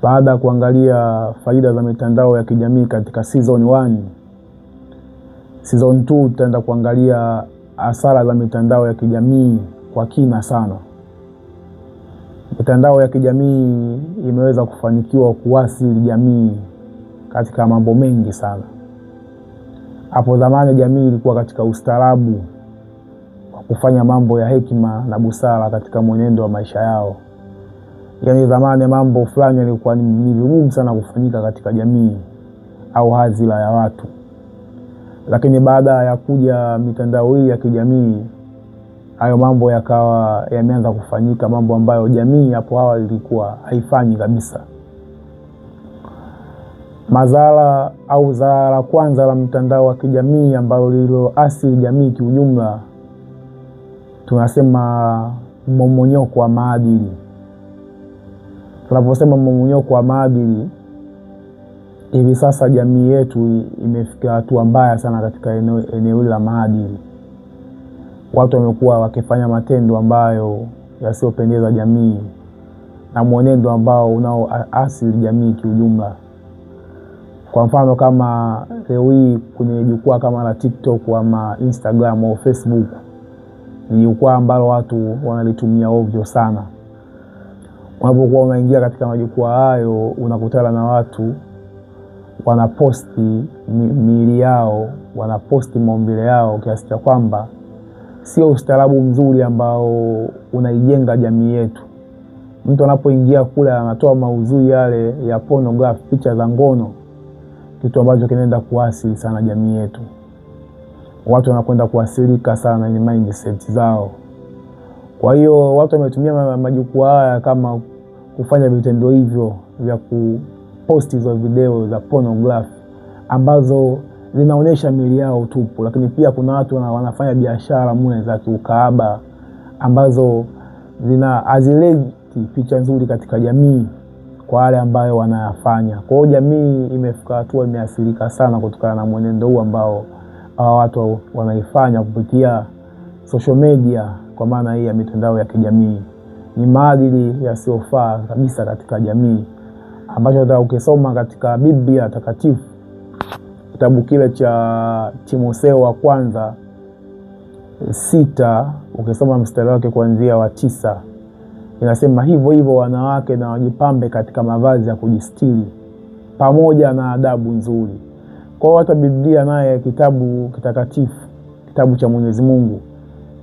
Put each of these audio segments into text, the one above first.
Baada ya kuangalia faida za mitandao ya kijamii katika season 1, season 2 tutaenda kuangalia hasara za mitandao ya kijamii kwa kina sana. Mitandao ya kijamii imeweza kufanikiwa kuathiri jamii katika mambo mengi sana. Hapo zamani jamii ilikuwa katika ustaarabu wa kufanya mambo ya hekima na busara katika mwenendo wa maisha yao. Yaani zamani mambo fulani yalikuwa ni vigumu sana kufanyika katika jamii au hadhira ya watu. Lakini baada ya kuja mitandao hii ya kijamii, hayo mambo yakawa yameanza kufanyika, mambo ambayo jamii hapo awali ilikuwa haifanyi kabisa. Madhara au zara kwanza la mtandao wa kijamii ambalo lililoathiri jamii kiujumla, tunasema mmomonyoko wa maadili. Tunaposema mmomonyoko wa maadili, hivi sasa jamii yetu imefika hatua mbaya sana katika eneo la maadili. Watu wamekuwa wakifanya matendo ambayo yasiyopendeza jamii na mwenendo ambao unaoathiri jamii kiujumla. Kwa mfano kama leo hii kwenye jukwaa kama la TikTok ama Instagram au Facebook, ni jukwaa ambalo watu wanalitumia ovyo sana. Unapokuwa unaingia katika majukwaa hayo, unakutana na watu wanaposti miili yao, wanaposti maumbile yao, kiasi cha kwamba sio ustaarabu mzuri ambao unaijenga jamii yetu. Mtu anapoingia kule anatoa maudhui yale ya pornography, picha za ngono, kitu ambacho kinaenda kuathiri sana jamii yetu. Watu wanakwenda kuathirika sana ni mindset zao. Kwa hiyo watu wametumia majukwaa haya kama kufanya vitendo hivyo vya kuposti hizo video za pornography ambazo zinaonyesha miili yao tupu. Lakini pia kuna watu wanafanya biashara mwe za kiukahaba ambazo hazileti picha nzuri katika jamii kwa wale ambayo wanayafanya. Kwa hiyo jamii imefika hatua imeathirika sana kutokana na mwenendo huu ambao watu wanaifanya kupitia social media, kwa maana hii ya mitandao ya kijamii. Ni maadili yasiyofaa kabisa katika jamii, ambacho hata ukisoma katika Biblia takatifu, kitabu kile cha Timotheo wa kwanza 6, ukisoma mstari wake kuanzia wa 9, inasema hivyo wanawake na wajipambe katika mavazi ya kujistiri pamoja na adabu nzuri. Kwa hiyo hata Biblia naye kitabu kitakatifu, kitabu cha Mwenyezi Mungu,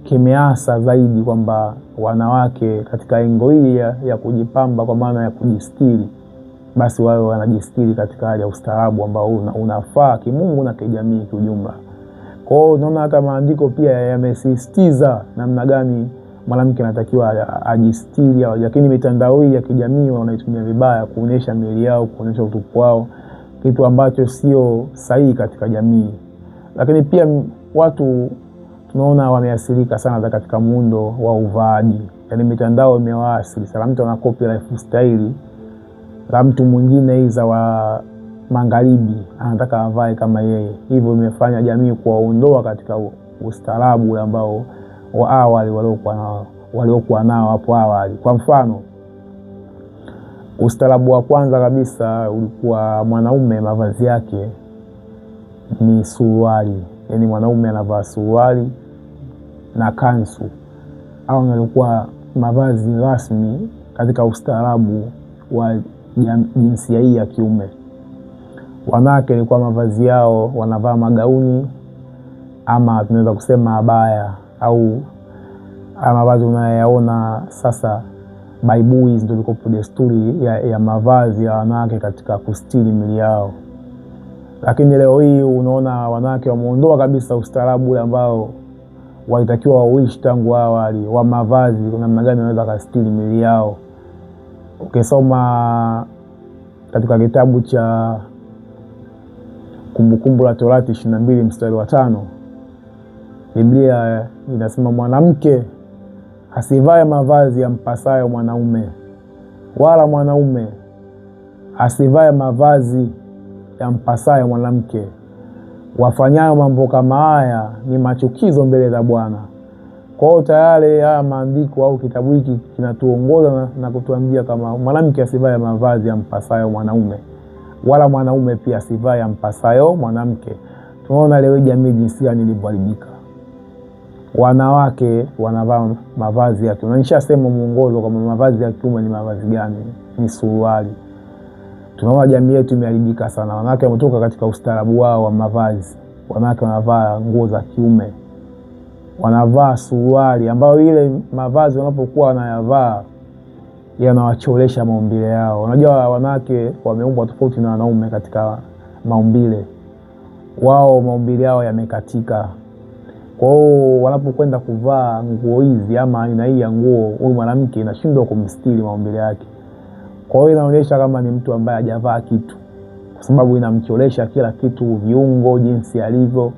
kimeasa zaidi kwamba wanawake katika engo hii ya kujipamba kwa maana ya kujistiri, basi wao wanajistiri katika hali ya ustaarabu ambao unafaa kimungu na kijamii kiujumla. Kwa hiyo unaona hata maandiko pia yamesisitiza namna gani mwanamke anatakiwa ajistiri, lakini mitandao hii ya kijamii wanaitumia vibaya kuonesha miili yao, kuonesha utupu wao, kitu ambacho sio sahihi katika jamii. Lakini pia watu tunaona wameathirika sana katika muundo wa uvaaji. Yaani mitandao imewaathiri sana. Mtu ana copy lifestyle la mtu mwingine hizo wa magharibi, anataka avae kama yeye. Hivyo imefanya jamii kuwaondoa katika ustaarabu ambao wa awali waliokuwa nao hapo awali. Kwa mfano, ustaarabu wa kwanza kabisa ulikuwa mwanaume mavazi yake ni suruali. Yaani mwanaume anavaa suruali na kansu, au yalikuwa mavazi rasmi katika ustaarabu wa jinsia hii ya kiume. Wanawake ilikuwa mavazi yao wanavaa magauni, ama tunaweza kusema abaya, au mavazi unayoyaona sasa baibui, ndio ilikuwa desturi ya mavazi ya wanawake katika kustiri miili yao. Lakini leo hii unaona wanawake wameondoa kabisa ustaarabu ambao walitakiwa waishi tangu awali wa mavazi, namna gani wanaweza kustiri miili yao. Ukisoma katika kitabu cha Kumbukumbu la Torati 22 mstari wa 5, Biblia inasema mwanamke asivae mavazi yampasayo mwanaume, wala mwanaume asivae mavazi yampasayo mwanamke. Wafanyayo mambo kama haya ni machukizo mbele za Bwana. Kwa hiyo tayari haya maandiko au kitabu hiki kinatuongoza na kutuambia kama mwanamke asivae mavazi yampasayo mwanaume, wala mwanaume pia asivae yampasayo mwanamke. Tunaona leo jamii jinsi gani ilivyoharibika. Wanawake wanavaa mavazi ya kiume. Nishasema muongozo kama mavazi ya kiume ni mavazi gani? Ni suruali. Tunaona jamii yetu imeharibika sana. Wanawake wametoka katika ustaarabu wao wa mavazi. Wanawake wanavaa nguo za kiume, wanavaa suruali ambayo ile mavazi wanapokuwa wanayavaa yanawacholesha maumbile yao. Unajua wanawake wameumbwa tofauti na wanaume katika maumbile. Wao maumbile yao yamekatika. Kwa hiyo wanapokwenda kuvaa nguo hizi ama aina hii ya nguo, huyu mwanamke inashindwa kumstiri maumbile yake. Kwa hiyo inaonyesha kama ni mtu ambaye hajavaa kitu, kwa sababu inamcholesha kila kitu, viungo, jinsi alivyo.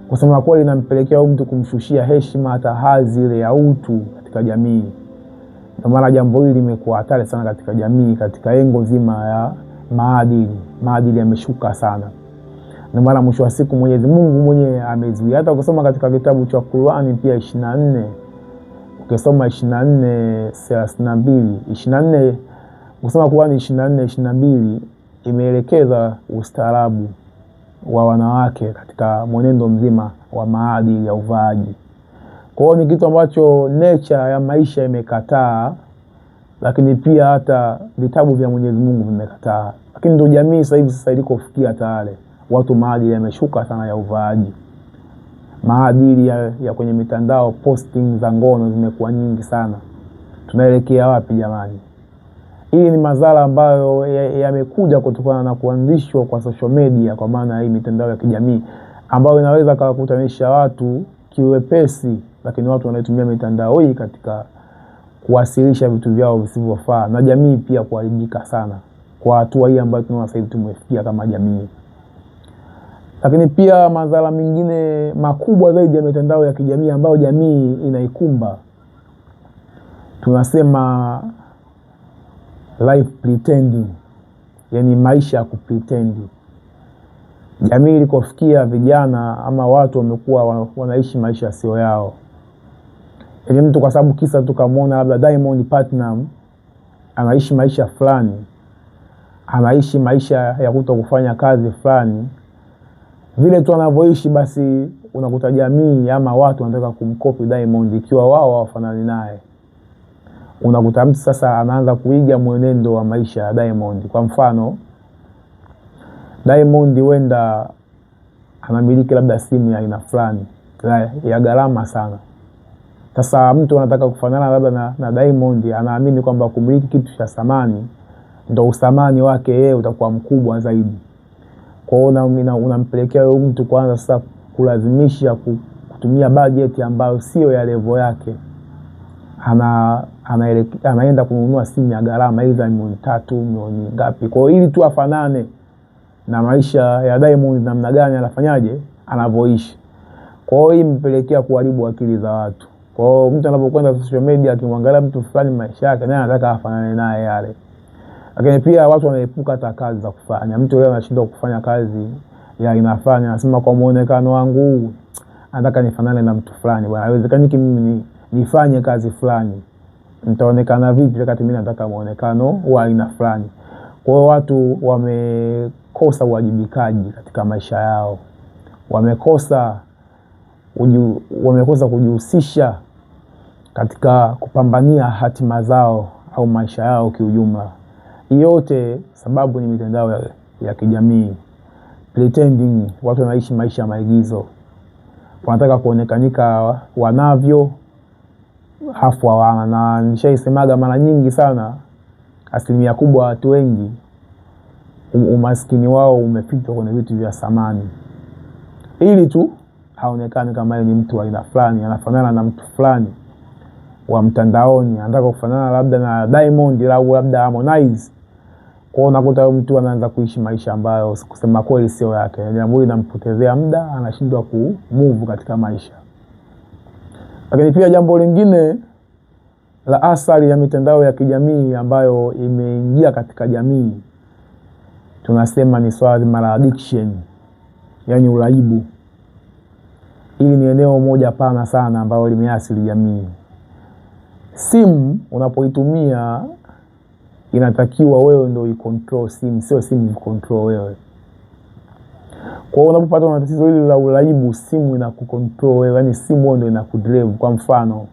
Kwa sababu kweli inampelekea mtu kumshushia heshima, hata hadhi ile ya utu katika jamii. Ndio maana jambo hili limekuwa hatari sana katika jamii, katika engo zima ya maadili. Maadili yameshuka sana. Ndio maana mwisho wa siku Mwenyezi Mungu mwenyewe amezuia. Hata ukisoma katika kitabu cha Qur'ani pia 24, ukisoma 24:32, ukisoma Qur'ani 24:22 imeelekeza ustaarabu wa wanawake katika mwenendo mzima wa maadili ya uvaaji. Kwa hiyo ni kitu ambacho nature ya maisha imekataa, lakini pia hata vitabu vya Mwenyezi Mungu vimekataa. Lakini ndio jamii sasa ilikofikia tayari. Watu maadili yameshuka sana ya uvaaji. Maadili ya kwenye mitandao, posting za ngono zimekuwa nyingi sana. Tunaelekea wapi jamani? Hii ni madhara ambayo yamekuja kutokana na kuanzishwa kwa social media, kwa maana hii mitandao ya kijamii ambayo inaweza kuwakutanisha watu kiwepesi, lakini watu wanaitumia mitandao hii katika kuwasilisha vitu vyao visivyofaa, na jamii pia kuharibika sana kwa hatua hii ambayo tunaona sasa tumefikia kama jamii. Lakini pia madhara mengine makubwa zaidi ya mitandao ya kijamii ambayo jamii inaikumba, tunasema life pretending, yani maisha ya kupretendi. Jamii ilikofikia vijana ama watu wamekuwa wanaishi maisha sio yao. Ili mtu kwa sababu kisa tukamwona labda Diamond Platnumz anaishi maisha fulani, anaishi maisha ya kutokufanya kazi fulani, vile tu anavyoishi basi unakuta jamii ama watu wanataka kumkopi Diamond ikiwa wao hawafanani naye. Unakuta mtu sasa anaanza kuiga mwenendo wa maisha ya Diamond. Kwa mfano, Diamond wenda anamiliki labda simu ya aina fulani ya gharama sana. Sasa mtu anataka kufanana labda na Diamond, anaamini kwamba kumiliki kitu cha thamani ndio uthamani wake yeye utakuwa mkubwa zaidi. Kwa hiyo unampelekea huyo mtu kwanza sasa kulazimisha kutumia budget ambayo sio ya level yake. Anaenda kununua simu ya gharama hizo milioni 3, milioni ngapi, kwa hiyo ili tu afanane na maisha ya Diamond namna gani anafanyaje anavyoishi. Kwa hiyo hii mpelekea kuharibu akili za watu. Kwa hiyo mtu anapokwenda social media akimwangalia mtu fulani maisha yake, naye anataka afanane naye yale. Lakini pia watu wanaepuka hata kazi za kufanya. Mtu leo anashindwa kufanya kazi ya inafanya, anasema kwa muonekano wangu nataka nifanane na mtu fulani. Bwana, haiwezekani mimi nifanye kazi fulani. Nitaonekana vipi wakati mimi nataka muonekano wa aina fulani? Kwa hiyo watu wamekosa uwajibikaji katika maisha yao. Wamekosa kujihusisha katika kupambania hatima zao au maisha yao kiujumla. Yote sababu ni mitandao ya kijamii. Pretending, watu wanaishi maisha ya maigizo. Wanataka kuonekanika wanavyo hafu hawana. Na nishaisemaga mara nyingi sana, asilimia kubwa watu wengi umaskini wao umepitwa kwenye vitu vya thamani, ili tu haonekane kama ni mtu wa aina fulani, anafanana na mtu fulani wa mtandaoni, anataka kufanana labda na Diamond au labda Harmonize. Kwa unakuta mtu anaanza kuishi maisha ambayo kusema kweli sio yake. Jambo hili linampotezea muda, anashindwa kumove katika maisha. Lakini pia jambo lingine la athari ya mitandao ya kijamii ambayo imeingia katika jamii, tunasema ni swala la addiction, yani uraibu. Hili ni eneo moja pana sana ambalo limeathiri jamii. Simu unapoitumia inatakiwa wewe ndio icontrol simu, sio simu icontrol wewe. Kwa hiyo unapopata na tatizo hili la uraibu, simu inakucontrol wewe, yani simu ndio inakudrive. Kwa mfano,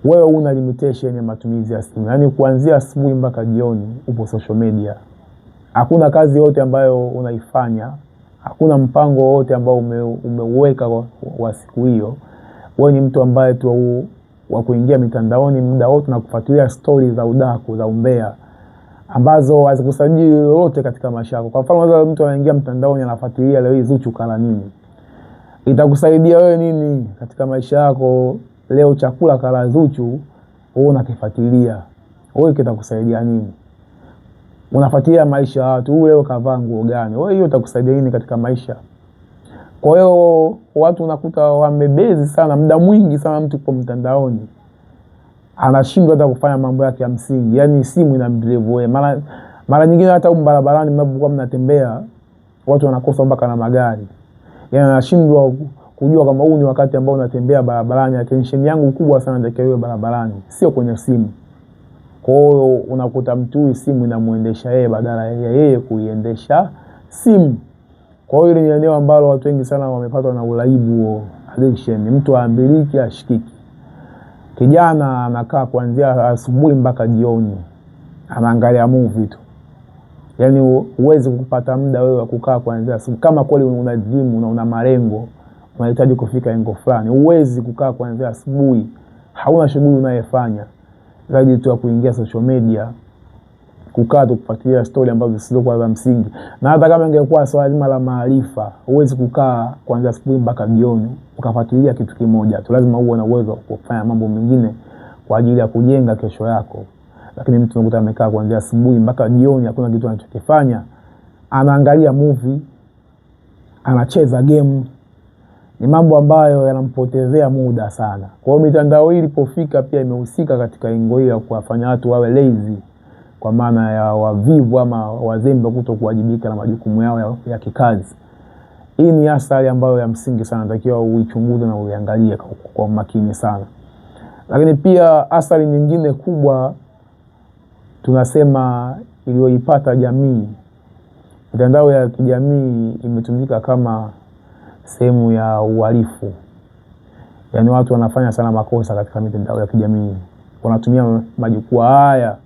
wewe una limitation ya matumizi ya simu. Yani kuanzia asubuhi mpaka jioni upo social media. Hakuna kazi yote ambayo unaifanya, hakuna mpango wote ambao umeuweka wa siku hiyo. Wewe ni mtu ambaye tu wa kuingia mitandaoni muda wote na kufuatilia stories za udaku, za umbea ambazo hazikusaidii lolote katika maisha yako. Kwa mfano, mtu anaingia mtandaoni anafuatilia leo hii Zuchu kala nini. Itakusaidia wewe nini katika maisha yako? Leo chakula kala Zuchu, wewe unakifuatilia. Wewe kitakusaidia nini? Unafuatilia maisha ya watu, leo kavaa nguo gani? Wewe hiyo itakusaidia nini katika maisha? Kwa hiyo watu unakuta wamebezi sana, muda mwingi sana mtu kwa mtandaoni. Anashindwa hata kufanya mambo yake ya msingi. Yaani simu inamdrive wewe. Mara nyingine hata barabarani mnapokuwa mnatembea, watu wanakosa mpaka na magari. Yaani anashindwa kujua kama huu ni wakati ambao unatembea barabarani. Attention yangu kubwa sana natakiwa iwe barabarani, sio kwenye simu. Kwa hiyo unakuta mtu simu inamuendesha yeye badala ya yeye kuiendesha simu. Kwa hiyo ni eneo ambalo watu wengi sana wamepatwa na uraibu, addiction. Mtu aambiliki ashikiki. Kijana anakaa kuanzia asubuhi mpaka jioni anaangalia movie tu. Yaani huwezi kupata muda wewe wa kukaa kuanzia asubuhi. Kama kweli una dream, una malengo, unahitaji kufika lengo fulani, huwezi kukaa kuanzia asubuhi. Hauna shughuli unayofanya zaidi tu ya kuingia social media, kukaa tu kufuatilia story ambazo zisizokuwa za msingi. Na hata kama ingekuwa swala zima la maarifa, huwezi kukaa kuanzia asubuhi mpaka jioni ukafuatilia kitu kimoja tu. Lazima uwe na uwezo wa kufanya mambo mengine kwa ajili ya kujenga kesho yako. Lakini mtu unakuta amekaa kuanzia asubuhi mpaka jioni hakuna kitu anachokifanya. Anaangalia movie, anacheza game. Ni mambo ambayo yanampotezea muda sana. Kwa hiyo mitandao hii ilipofika pia imehusika katika lengo hili la kuwafanya watu wawe lazy, kwa maana ya wavivu ama wazembe kutokuwajibika na majukumu yao ya kikazi. Hii ni athari ambayo ya msingi sana, natakiwa uichunguze na uiangalie kwa makini sana. Lakini pia athari nyingine kubwa tunasema iliyoipata jamii, mitandao ya kijamii imetumika kama sehemu ya uhalifu. Yaani watu wanafanya sana makosa katika mitandao ya kijamii. Wanatumia majukwaa haya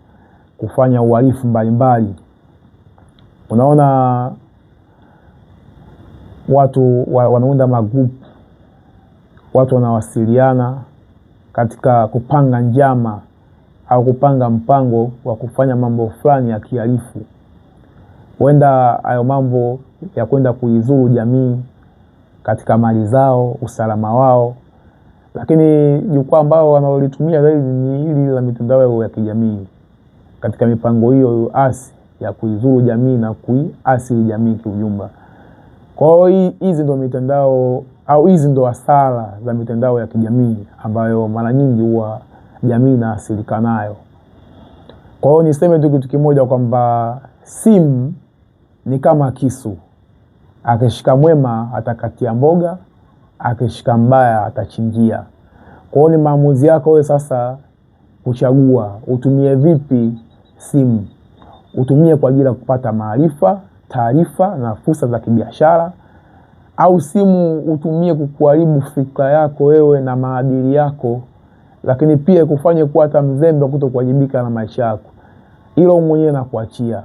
kufanya uhalifu mbalimbali. Unaona watu wanaunda magroup, watu wanawasiliana katika kupanga njama au kupanga mpango wa kufanya mambo fulani ya kihalifu. Huenda hayo mambo ya kwenda kuizuru jamii katika mali zao, usalama wao. Lakini jukwaa ambao wanalitumia zaidi ni hili la mitandao ya kijamii katika mipango hiyo asi ya kuizuru jamii na kuiasili jamii kiujumla. Kwa hiyo hizi ndo mitandao au hizi ndo hasara za mitandao ya kijamii ambayo mara nyingi huwa jamii inaathirika nayo. Kwa hiyo niseme tu kitu kimoja kwamba simu ni kama kisu. Akishika mwema atakatia mboga, akishika mbaya atachinjia. Kwa hiyo ni maamuzi yako wewe sasa kuchagua utumie vipi simu. Utumie kwa ajili ya kupata maarifa, taarifa na fursa za kibiashara, au simu utumie kukuharibu fikra yako wewe na maadili yako, lakini pia kufanye kuwa hata mzembe kutokuwajibika na maisha yako. Hilo mwenyewe nakuachia.